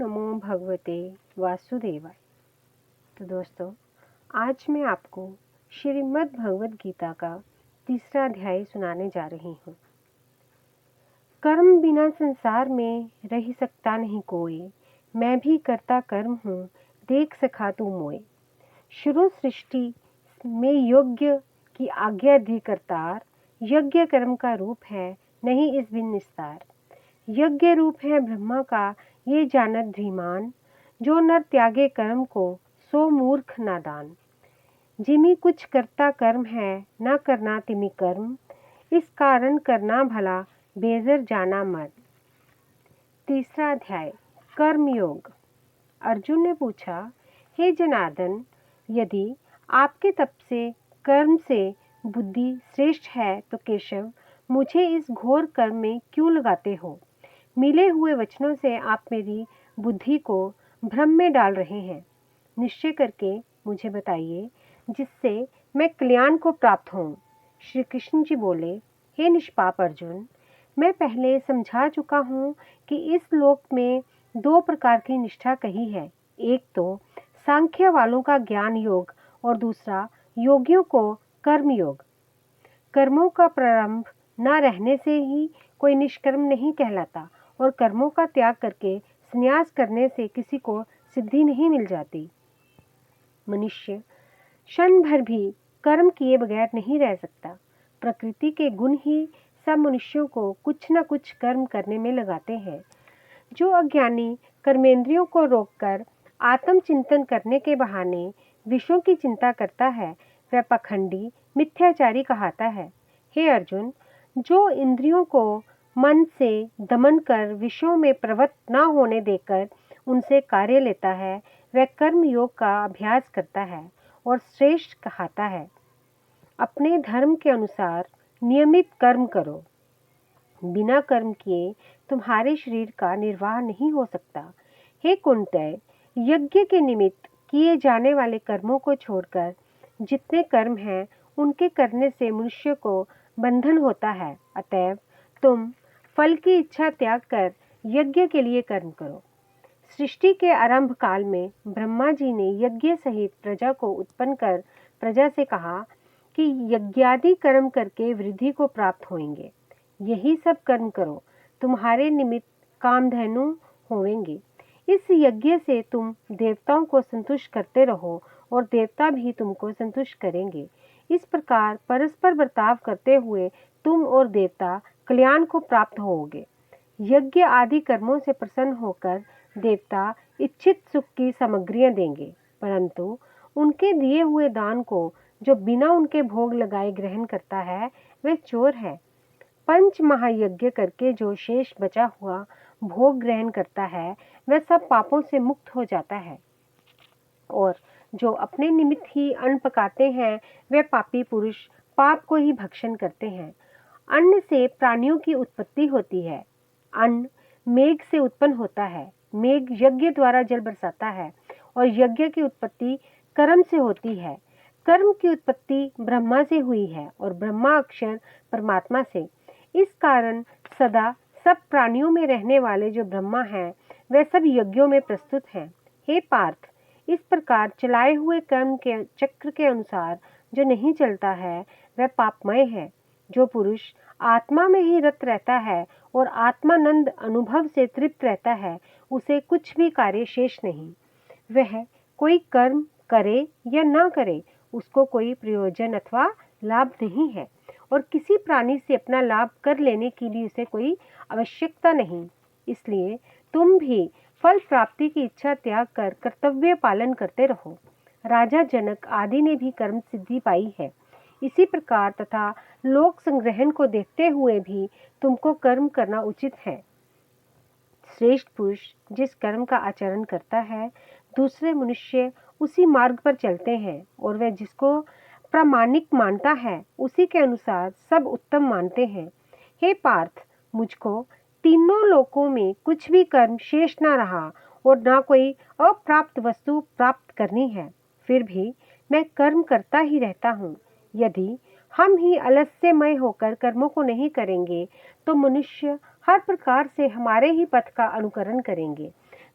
नमो भगवते वासुदेवाय। तो दोस्तों, आज मैं आपको श्रीमद् भगवद गीता का तीसरा अध्याय सुनाने जा रही हूँ। कर्म बिना संसार में रह सकता नहीं कोई, मैं भी करता कर्म हूँ, देख सखा तू मोए। शुरू सृष्टि में योग्य की आज्ञा दी करतार, यज्ञ कर्म का रूप है नहीं इस बिन निस्तार। यज्ञ रूप है ब्रह्मा का ये जानत धीमान, जो नर त्यागे कर्म को सो मूर्ख नादान। जिमि कुछ करता कर्म है न करना तिमि कर्म, इस कारण करना भला बेजर जाना मर्म। तीसरा अध्याय कर्म योग। अर्जुन ने पूछा, हे जनार्दन, यदि आपके तप से कर्म से बुद्धि श्रेष्ठ है तो केशव मुझे इस घोर कर्म में क्यों लगाते हो? मिले हुए वचनों से आप मेरी बुद्धि को भ्रम में डाल रहे हैं। निश्चय करके मुझे बताइए जिससे मैं कल्याण को प्राप्त होऊं। श्री कृष्ण जी बोले, हे निष्पाप अर्जुन, मैं पहले समझा चुका हूँ कि इस लोक में दो प्रकार की निष्ठा कही है। एक तो सांख्य वालों का ज्ञान योग और दूसरा योगियों को कर्म योग। कर्मों का प्रारंभ न रहने से ही कोई निष्कर्म नहीं कहलाता और कर्मों का त्याग करके संन्यास करने से किसी को सिद्धि नहीं मिल जाती। मनुष्य क्षण भर भी कर्म किए बगैर नहीं रह सकता। प्रकृति के गुण ही सब मनुष्यों को कुछ न कुछ कर्म करने में लगाते हैं। जो अज्ञानी कर्मेंद्रियों को रोककर आत्मचिंतन करने के बहाने विषयों की चिंता करता है, वह पाखंडी मिथ्याचारी कहलाता है। हे अर्जुन, जो इंद्रियों को मन से दमन कर विषयों में प्रवृत्त न होने देकर उनसे कार्य लेता है, वह कर्म योग का अभ्यास करता है और श्रेष्ठ कहलाता है। अपने धर्म के अनुसार नियमित कर्म करो। बिना कर्म किए तुम्हारे शरीर का निर्वाह नहीं हो सकता। हे कुंतय, यज्ञ के निमित्त किए जाने वाले कर्मों को छोड़कर जितने कर्म हैं उनके करने से मनुष्य को बंधन होता है। अतएव तुम फल की इच्छा त्याग कर यज्ञ के लिए कर्म करो। सृष्टि के आरंभ काल में ब्रह्मा जी ने यज्ञ सहित प्रजा को उत्पन्न कर प्रजा से कहा कि यज्ञादि कर्म करके वृद्धि को प्राप्त होंगे। यही सब कर्म करो, तुम्हारे निमित्त कामधेनु होवेंगे। इस यज्ञ से तुम देवताओं को संतुष्ट करते रहो और देवता भी तुमको संतुष्ट करेंगे। इस प्रकार परस्पर बर्ताव करते हुए तुम और देवता कल्याण को प्राप्त होोगे। यज्ञ आदि कर्मों से प्रसन्न होकर देवता इच्छित सुख की सामग्रियां देंगे, परंतु उनके दिए हुए दान को जो बिना उनके भोग लगाए ग्रहण करता है वह चोर है। पंच महायज्ञ करके जो शेष बचा हुआ भोग ग्रहण करता है वह सब पापों से मुक्त हो जाता है, और जो अपने निमित्त ही अन्न पकाते हैं वे पापी पुरुष पाप को ही भक्षण करते हैं। अन्न से प्राणियों की उत्पत्ति होती है। अन्न मेघ से उत्पन्न होता है। मेघ यज्ञ द्वारा जल बरसाता है और यज्ञ की उत्पत्ति कर्म से होती है। कर्म की उत्पत्ति ब्रह्मा से हुई है और ब्रह्मा अक्षर परमात्मा से। इस कारण सदा सब प्राणियों में रहने वाले जो ब्रह्मा हैं वे सब यज्ञों में प्रस्तुत हैं। हे पार्थ, इस प्रकार चलाए हुए कर्म के चक्र के अनुसार जो नहीं चलता है वह पापमय है। जो पुरुष आत्मा में ही रत रहता है और आत्मानंद अनुभव से तृप्त रहता है, उसे कुछ भी कार्य शेष नहीं। वह कोई कर्म करे या ना करे, उसको कोई प्रयोजन अथवा लाभ नहीं है और किसी प्राणी से अपना लाभ कर लेने की भी उसे कोई आवश्यकता नहीं। इसलिए तुम भी फल प्राप्ति की इच्छा त्याग कर कर्तव्य पालन करते रहो। राजा जनक आदि ने भी कर्म सिद्धि पाई है। इसी प्रकार तथा लोक संग्रहण को देखते हुए भी तुमको कर्म करना उचित है। श्रेष्ठ पुरुष जिस कर्म का आचरण करता है, दूसरे मनुष्य उसी मार्ग पर चलते हैं और वह जिसको प्रामाणिक मानता है उसी के अनुसार सब उत्तम मानते हैं। हे पार्थ, मुझको तीनों लोकों में कुछ भी कर्म शेष ना रहा और ना कोई अप्राप्त वस्तु प्राप्त करनी है, फिर भी मैं कर्म करता ही रहता हूँ। यदि हम ही आलस्यमय होकर कर्मों को नहीं करेंगे तो मनुष्य हर प्रकार से हमारे ही पथ का अनुकरण करेंगे।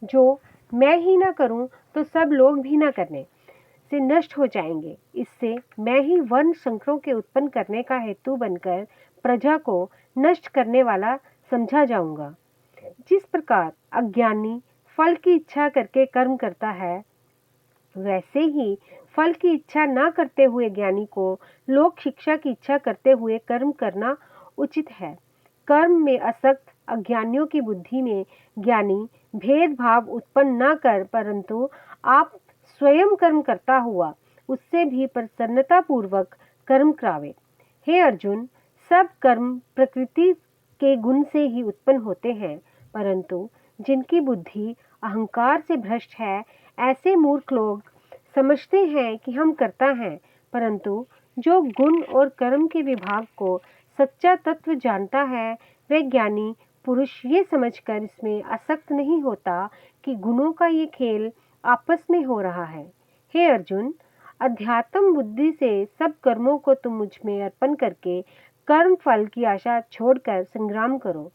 जो मैं ही ना करूं तो सब लोग भी ना करने से नष्ट हो जाएंगे। इससे मैं ही वर्ण संकरों के उत्पन्न करने का हेतु बनकर प्रजा को नष्ट करने वाला समझा जाऊंगा। जिस प्रकार अज्ञानी फल की इच्छा करके कर्म करता है, वैसे ही फल की इच्छा ना करते हुए ज्ञानी को लोक शिक्षा की इच्छा करते हुए कर्म करना उचित है। कर्म में आसक्त अज्ञानियों की बुद्धि में ज्ञानी भेदभाव उत्पन्न न कर, परंतु आप स्वयं कर्म करता हुआ उससे भी प्रसन्नता पूर्वक कर्म करावे। हे अर्जुन, सब कर्म प्रकृति के गुण से ही उत्पन्न होते हैं, परंतु जिनकी बुद्धि अहंकार से भ्रष्ट है, ऐसे मूर्ख लोग समझते हैं कि हम करता हैं, परंतु जो गुण और कर्म के विभाग को सच्चा तत्व जानता है, वह ज्ञानी पुरुष ये समझकर इसमें आसक्त नहीं होता कि गुणों का ये खेल आपस में हो रहा है। हे अर्जुन, अध्यात्म बुद्धि से सब कर्मों को तुम मुझ में अर्पण करके कर्म फल की आशा छोड़कर संग्राम करो।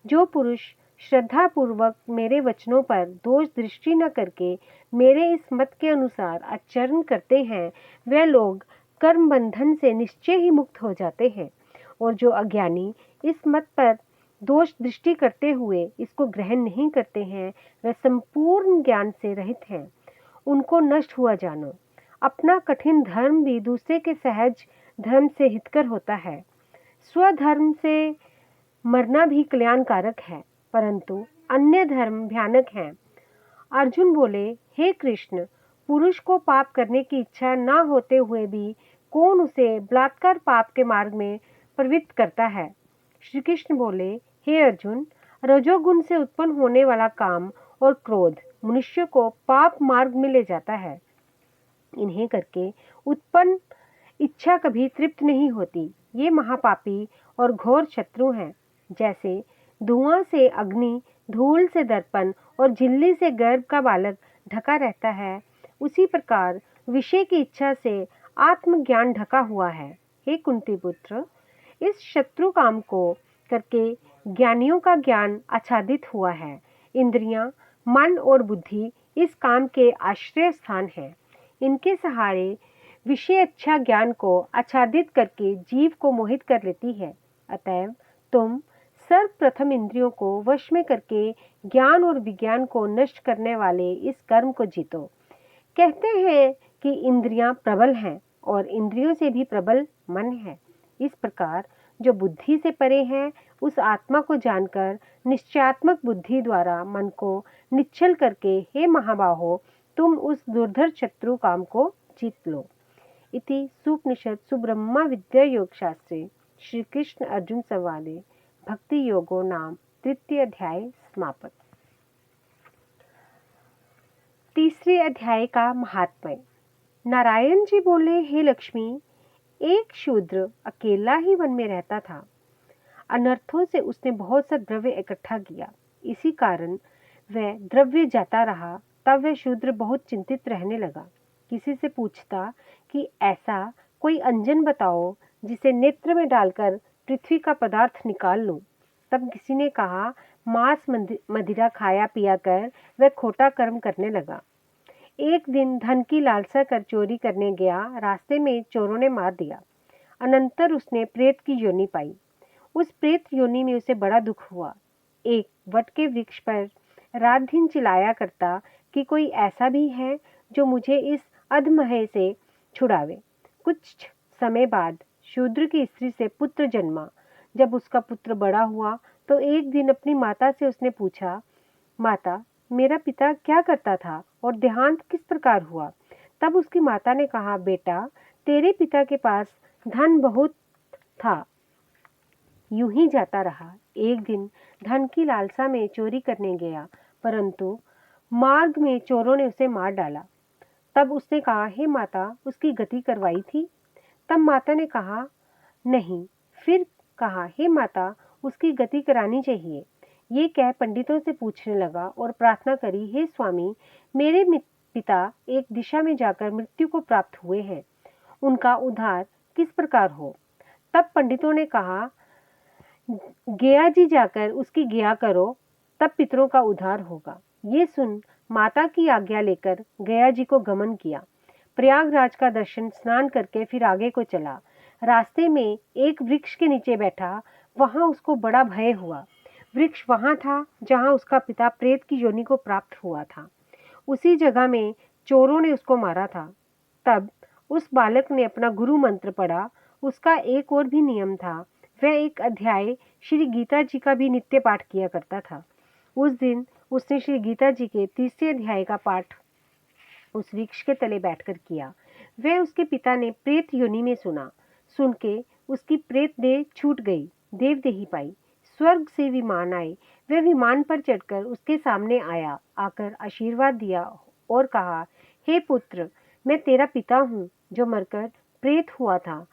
जो पुरुष श्रद्धा पूर्वक मेरे वचनों पर दोष दृष्टि न करके मेरे इस मत के अनुसार आचरण करते हैं, वे लोग कर्म बंधन से निश्चय ही मुक्त हो जाते हैं। और जो अज्ञानी इस मत पर दोष दृष्टि करते हुए इसको ग्रहण नहीं करते हैं, वे संपूर्ण ज्ञान से रहित हैं। उनको नष्ट हुआ जानो। अपना कठिन धर्म भी दूसरे के सहज धर्म से हितकर होता है। स्वधर्म से मरना भी कल्याणकारक है, परंतु अन्य धर्म भयानक हैं। अर्जुन बोले, हे कृष्ण, पुरुष को पाप करने की इच्छा न होते हुए भी कौन उसे बलात्कार पाप के मार्ग में प्रवृत्त करता है? श्री कृष्ण बोले, हे अर्जुन, रजोगुण से उत्पन्न होने वाला काम और क्रोध मनुष्य को पाप मार्ग में ले जाता है। इन्हें करके उत्पन्न इच्छा कभी तृप्त नहीं होती। ये महापापी और घोर शत्रु हैं। जैसे धुआं से अग्नि, धूल से दर्पण और झिल्ली से गर्भ का बालक ढका रहता है, उसी प्रकार विषय की इच्छा से आत्मज्ञान ढका हुआ है। हे कुंती पुत्र, इस शत्रु काम को करके ज्ञानियों का ज्ञान आच्छादित हुआ है। इंद्रियां, मन और बुद्धि इस काम के आश्रय स्थान है। इनके सहारे विषय अच्छा ज्ञान को आच्छादित करके जीव को मोहित कर लेती है। अतएव तुम सर्वप्रथम इंद्रियों को वश में करके ज्ञान और विज्ञान को नष्ट करने वाले इस कर्म को जीतो। कहते हैं कि इंद्रियां प्रबल हैं और इंद्रियों से भी प्रबल मन है। इस प्रकार जो बुद्धि से परे है, उस आत्मा को जानकर निश्चयात्मक बुद्धि द्वारा मन को निश्चल करके, हे महाबाहो, तुम उस दुर्धर शत्रु काम को जीत लो। इति सुपनिषद सुब्रह्मा विद्या योग शास्त्रे श्री कृष्ण अर्जुन संवादे भक्ति योगो नाम तृतीय अध्याय समाप्त। तीसरे अध्याय का महात्म्य। नारायण जी बोले, हे लक्ष्मी, एक शूद्र अकेला ही वन में रहता था। अनर्थों से उसने बहुत सा द्रव्य इकट्ठा किया। इसी कारण वह द्रव्य जाता रहा। तब वह शूद्र बहुत चिंतित रहने लगा। किसी से पूछता कि ऐसा कोई अंजन बताओ जिसे नेत्र में डालकर पृथ्वी का पदार्थ निकाल लूं। तब किसी ने कहा, मांस मदिरा खाया पिया कर वह खोटा कर्म करने लगा। एक दिन धन की लालसा कर चोरी करने गया। रास्ते में चोरों ने मार दिया। अनंतर उसने प्रेत की योनि पाई। उस प्रेत योनि में उसे बड़ा दुख हुआ। एक वट के वृक्ष पर रात दिन चिल्लाया करता कि कोई ऐसा भी है जो मुझे इस अधमहे से छुड़ावे। कुछ समय बाद शूद्र की स्त्री से पुत्र जन्मा। जब उसका पुत्र बड़ा हुआ तो एक दिन अपनी माता से उसने पूछा, माता, मेरा पिता क्या करता था और देहांत किस प्रकार हुआ? तब उसकी माता ने कहा, बेटा, तेरे पिता के पास धन बहुत था, यूं ही जाता रहा। एक दिन धन की लालसा में चोरी करने गया, परंतु मार्ग में चोरों ने उसे मार डाला। तब उसने कहा, हे माता, उसकी गति करवाई थी? तब माता ने कहा, नहीं। फिर कहा, हे माता, उसकी गति करानी चाहिए। ये कह पंडितों से पूछने लगा और प्रार्थना करी, हे स्वामी, मेरे पिता एक दिशा में जाकर मृत्यु को प्राप्त हुए हैं, उनका उद्धार किस प्रकार हो? तब पंडितों ने कहा, गया जी जाकर उसकी गया करो। तब पितरों का उद्धार होगा। ये सुन माता की आज्ञा लेकर गया जी को गमन किया। प्रयागराज का दर्शन स्नान करके फिर आगे को चला। रास्ते में एक वृक्ष के नीचे बैठा। वहां उसको बड़ा भय हुआ। वृक्ष वहां था जहां उसका पिता प्रेत की योनि को प्राप्त हुआ था। उसी जगह में चोरों ने उसको मारा था। तब उस बालक ने अपना गुरु मंत्र पढ़ा। उसका एक और भी नियम था, वह एक अध्याय श्री गीता जी का भी नित्य पाठ किया करता था। उस दिन उसने श्री गीता जी के 3रे अध्याय का पाठ उस वृक्ष के तले बैठकर किया। वह उसके पिता ने प्रेत योनि में सुना। सुन के उसकी प्रेत देह छूट गई, देवदेही पाई। स्वर्ग से विमान आए। वह विमान पर चढ़कर उसके सामने आया, आकर आशीर्वाद दिया और कहा, हे पुत्र, मैं तेरा पिता हूँ जो मरकर प्रेत हुआ था।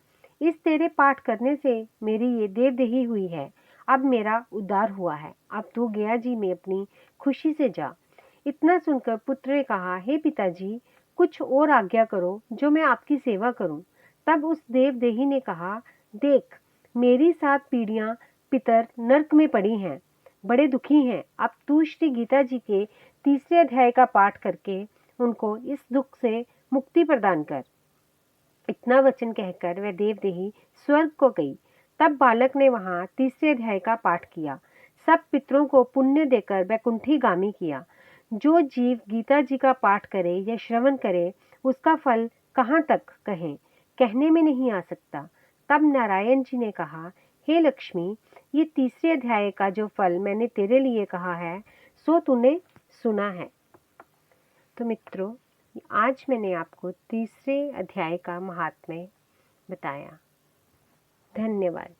इस तेरे पाठ करने से मेरी ये देवदेही हुई है। अब मेरा उद्धार हुआ है। अब तू गया जी में अपनी खुशी से जा। इतना सुनकर पुत्र ने कहा, हे पिताजी, कुछ और आज्ञा करो जो मैं आपकी सेवा करूं। तब उस देवदेही ने कहा, देख, मेरी 7 पीढ़ियां पितर नरक में पड़ी हैं, बड़े दुखी हैं। अब तू श्री गीता जी के 3रे अध्याय का पाठ करके उनको इस दुख से मुक्ति प्रदान कर। इतना वचन कहकर वह देवदेही स्वर्ग को गई। तब बालक ने वहां 3रे अध्याय का पाठ किया। सब पितरों को पुण्य देकर वैकुंठी गामी किया। जो जीव गीता जी का पाठ करे या श्रवण करे, उसका फल कहाँ तक कहें, कहने में नहीं आ सकता। तब नारायण जी ने कहा, हे लक्ष्मी, ये 3रे अध्याय का जो फल मैंने तेरे लिए कहा है, सो तूने सुना है। तो मित्रों, आज मैंने आपको 3रे अध्याय का महात्म्य बताया। धन्यवाद।